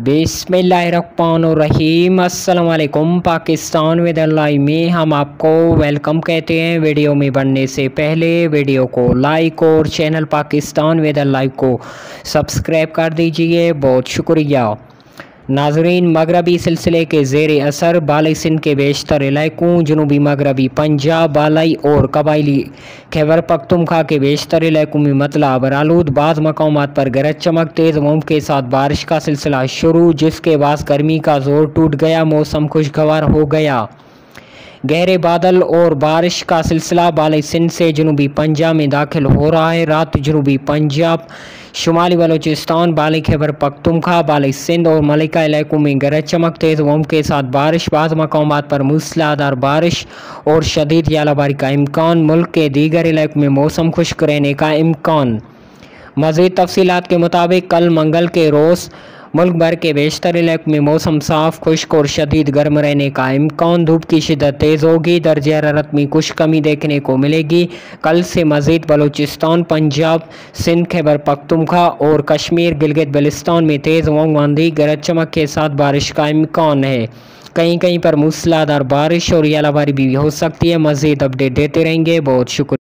बिस्मिल्लाहिर्रहमानिर्रहीम। अस्सलाम वालेकुम। पाकिस्तान विद लाइव में हम आपको वेलकम कहते हैं। वीडियो में बढ़ने से पहले वीडियो को लाइक और चैनल पाकिस्तान विद लाइव को सब्सक्राइब कर दीजिए, बहुत शुक्रिया। नाजरीन, मगरबी सिलसिले के ज़ेर असर बालाई सिंध के बेशतर इलाकों, जनूबी मगरबी पंजाब, बालाई और कबायली खैबर पख्तूनख्वा के बेशतर इलाकों में मतला बरालूद, बाज़ मकामात पर गरज चमक, तेज़ हवाओं के साथ बारिश का सिलसिला शुरू, जिसके बाद गर्मी का जोर टूट गया, मौसम खुशगवार हो गया। गहरे बादल और बारिश का सिलसिला बालाई सिंध से जनूबी पंजाब में दाखिल हो रहा है। रात जनूबी पंजाब, शुमाली बलूचिस्तान, बालाई खैबर पख्तूनख्वा, बालाई सिंध और मलिका इलाकों में गरज चमक, तेज़ हवाओं के साथ बारिश, बाज़ मकामात पर मूसलाधार बारिश और शदीद यालाबारी का इम्कान। मुल्क के दीगर इलाकों में मौसम खुश्क रहने का इम्कान। मज़ीद तफसीलात के मुताबिक कल मंगल के रोज़ मुल्क भर के बेशतर इलाकों में मौसम साफ, खुश्क और शदीद गर्म रहने का इम्कान। धूप की शिद्दत तेज़ होगी, दर्जे हरारत में कुछ कमी देखने को मिलेगी। कल से मज़ीद बलूचिस्तान, पंजाब, सिंध, खैबर पख्तूनख्वा और कश्मीर, गिलगित बल्तिस्तान में तेज़ हवाओं, आंधी, गरज चमक के साथ बारिश का इम्कान है। कहीं कहीं पर मूसलाधार बारिश और यालाबारी भी हो सकती है। मज़ीद अपडेट देते रहेंगे, बहुत शुक्रिया।